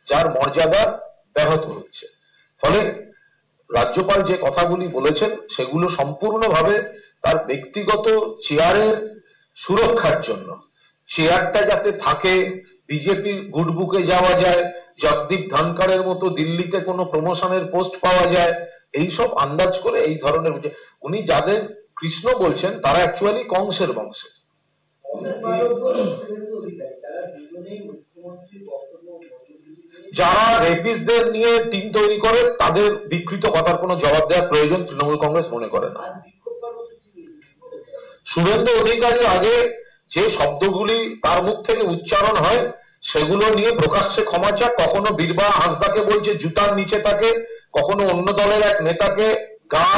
যার মর্যাদা ব্যাহত হচ্ছে। ফলে রাজ্যপাল যে কথাগুলি বলেছেন সেগুলো সম্পূর্ণভাবে তার ব্যক্তিগত চেয়ারের সুরক্ষার জন্য, চেয়ারটা যাতে থাকে, বিজেপির গুডবুকে যাওয়া যায়, জগদীপ ধনকরের মতো দিল্লিতে কোনো প্রমোশনের পোস্ট পাওয়া যায়, এইসব আন্দাজ করে এই ধরনের। উনি যাদের কৃষ্ণ বলছেন তারা অ্যাকচুয়ালি কংসের বংশের। যারা রেপিস্টদের নিয়ে টিম তৈরি করে তাদের বিকৃত কথার কোনো জবাব দেওয়ার প্রয়োজন তৃণমূল কংগ্রেস মনে করে না। শুভেন্দু অধিকারী আগে যে শব্দগুলি তার মুখ থেকে উচ্চারণ হয় সেগুলো নিয়ে প্রকাশ্যে ক্ষমা চাক। কখনো বীরবা হাঁসদাকে বলছে জুতার নিচে থাকে, কখনো অন্য দলের এক নেতাকে গা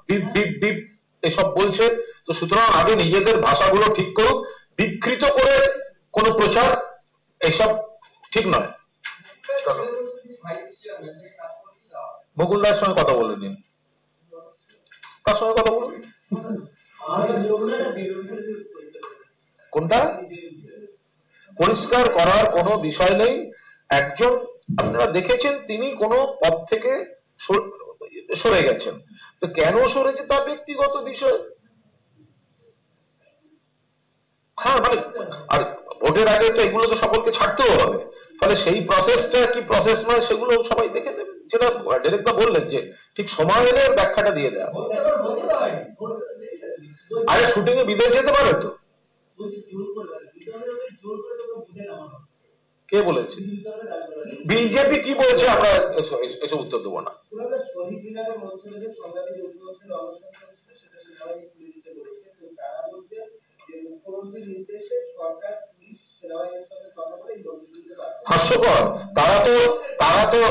বিপ বিপ বিপ এসব বলছে। তো সুতরাং আগে নিজেদের ভাষাগুলো ঠিক করুক, বিকৃত করে কোনো প্রচার এসব ঠিক নয়। মুকুল রায়ের সঙ্গে কথা বলে নিন, তার সঙ্গে কথা বলুন। কোনটা পরিষ্কার করার কোনো বিষয় নেই। একজন আপনারা দেখেছেন তিনি কোনো পদ থেকে সরে গেছেন, তো কেন সরেছে তার ব্যক্তিগত বিষয়। হ্যাঁ মানে আর ভোটের আগে তো এগুলো তো সকলকে ছাড়তেও হবে, ফলে সেই প্রসেসটা কি প্রসেস নয় সেগুলো সবাই দেখে নেবে। যেটা ডিরেক্টর বললেন যে ঠিক সময় এলে ব্যাখ্যাটা দিয়ে দেওয়া। আরে শুটিং এ বিদেশ যেতে পারে তো, কে বলেছে? বিজেপি কি বলছে আমরা এসব উত্তর দেবো না। হাস্যকর, তারা তো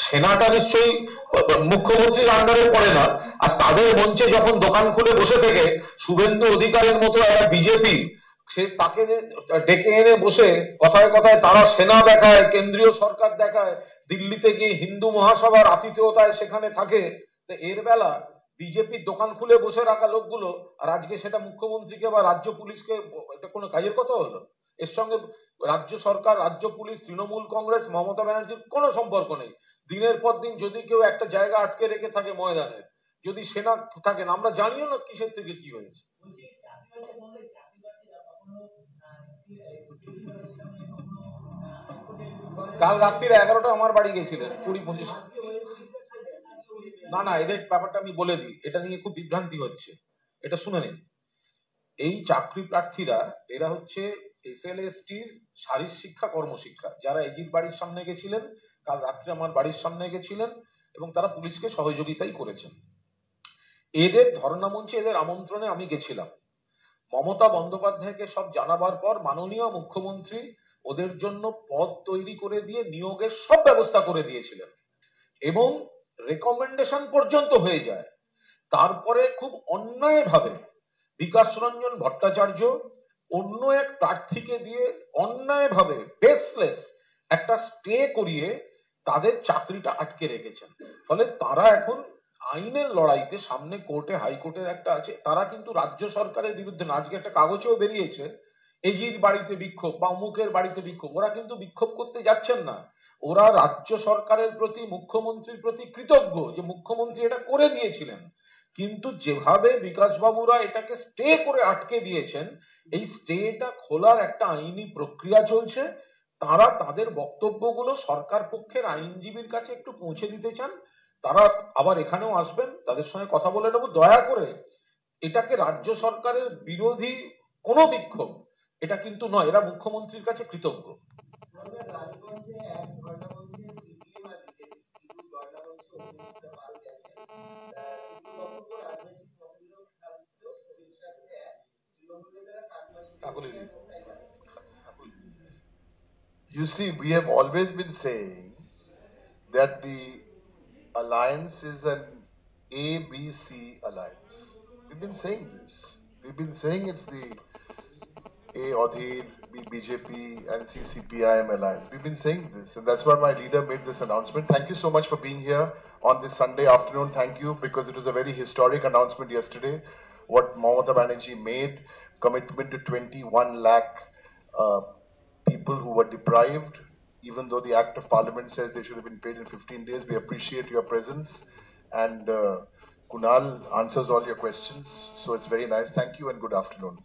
সেনাটা নিশ্চয়ই মুখ্যমন্ত্রীর আন্ডারে পড়ে না, আর তাদের মঞ্চে যখন দোকান খুলে বসে থেকে শুভেন্দু অধিকারীর মতো একটা বিজেপি সে তাকে ডেকে এনে বসে কথায় কথায় তারা সেনা দেখায়, কেন্দ্রীয় সরকার দেখায়, দিল্লিতে গিয়ে হিন্দু মহাসভার আতিথেয়তায় সেখানে থাকে। এর বেলা বিজেপির দোকান খুলে বসে রাখা লোকগুলো আর আজকে সেটা মুখ্যমন্ত্রীকে বা রাজ্য পুলিশকে, এটা কোনো কাজের কথা হলো? এর সঙ্গে রাজ্য সরকার, রাজ্য পুলিশ, তৃণমূল কংগ্রেস, মমতা ব্যানার্জির কোনো সম্পর্ক নেই। দিনের পর দিন যদি কেউ একটা জায়গা আটকে রেখে থাকে ময়দানে, যদি সেনা থাকেন, আমরা জানিও না কিসের থেকে কি হয়েছে। কাল রাত্রির 11টা আমার বাড়ি গেছিলেন 20-25। না এদের ব্যাপারটা আমি বলে দিই, এটা নিয়ে খুব বিভ্রান্তি হচ্ছে, এটা শুনে নিন। এই চাকরি প্রার্থীরা এরা হচ্ছে এসএলএসটির শারীর শিক্ষা কর্মশিক্ষা, যারা এজির বাড়ির সামনে গেছিলেন, কাল রাত্রে আমার বাড়ির সামনে গেছিলেন এবং তারা পুলিশকে সহযোগিতাই করেছেন। এদের ধর্ণা মঞ্চে এদের আমন্ত্রণে আমি গেছিলাম। মমতা বন্দ্যোপাধ্যায়কে সব জানাবার পর মাননীয় মুখ্যমন্ত্রী ওদের জন্য পদ তৈরি করে দিয়ে নিয়োগের সব ব্যবস্থা করে দিয়েছিলেন এবং রেকমেন্ডেশন পর্যন্ত হয়ে যায়। তারপরে খুব অন্যায়ভাবে বিকাশ রঞ্জন ভট্টাচার্য অন্য এক প্রার্থীকে দিয়ে অন্যায়ভাবে বেসলেস একটা স্টে করিয়ে তাদের চাকরিটা আটকে রেখেছেন। ফলে তারা এখন আইনের লড়াইতে সামনে কোর্টে, হাইকোর্টের একটা আছে, তারা কিন্তু রাজ্য সরকারের বিরুদ্ধে না। আজকে একটা কাগজেও বেরিয়েছে এজির বাড়িতে বিক্ষোভ বা অমুকের বাড়িতে বিক্ষোভ, ওরা কিন্তু বিক্ষোভ করতে যাচ্ছেন না, ওরা রাজ্য সরকারের প্রতি, মুখ্যমন্ত্রীর প্রতি কৃতজ্ঞ যে মুখ্যমন্ত্রী এটা করে দিয়েছিলেন। কিন্তু যেভাবে বিকাশ বাবুরা এটাকে স্টে করে আটকে দিয়েছেন, এই স্টেটা খোলার একটা আইনি প্রক্রিয়া চলছে। তারা তাদের বক্তব্যগুলো সরকার পক্ষের আইনজীবীর কাছে একটু পৌঁছে দিতে চান, তারা আবার এখানেও আসবেন, তাদের সঙ্গে কথা বলে নেব। দয়া করে এটাকে রাজ্য সরকারের বিরোধী কোনো বিক্ষোভ এটা কিন্তু নয়, এরা মুখ্যমন্ত্রীর কাছে কৃতজ্ঞ। You see, we have always been saying that the alliance is an ABC alliance. We've been saying this. We've been saying it's the A Odhir, B BJP and C CPIM alliance. We've been saying this, and that's why my leader made this announcement. Thank you so much for being here on this Sunday afternoon. Thank you, because it was a very historic announcement yesterday. What Mamata Banerjee made, commitment to 21 lakh people who were deprived, even though the Act of Parliament says they should have been paid in 15 days. We appreciate your presence, and Kunal answers all your questions. So it's very nice. Thank you and good afternoon.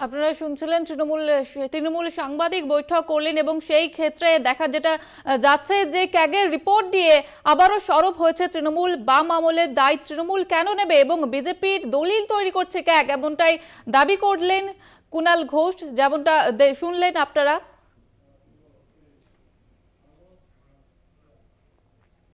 আপনারা শুনছিলেন তৃণমূল সাংবাদিক বৈঠক করলেন এবং সেই ক্ষেত্রে দেখা যেটা যাচ্ছে যে ক্যাগের রিপোর্ট দিয়ে আবারও সরব হয়েছে তৃণমূল। বাম আমলের দায় তৃণমূল কেন নেবে এবং বিজেপির দলিল তৈরি করছে ক্যাগ, এমনটাই দাবি করলেন কুণাল ঘোষ, যেমনটা শুনলেন আপনারা।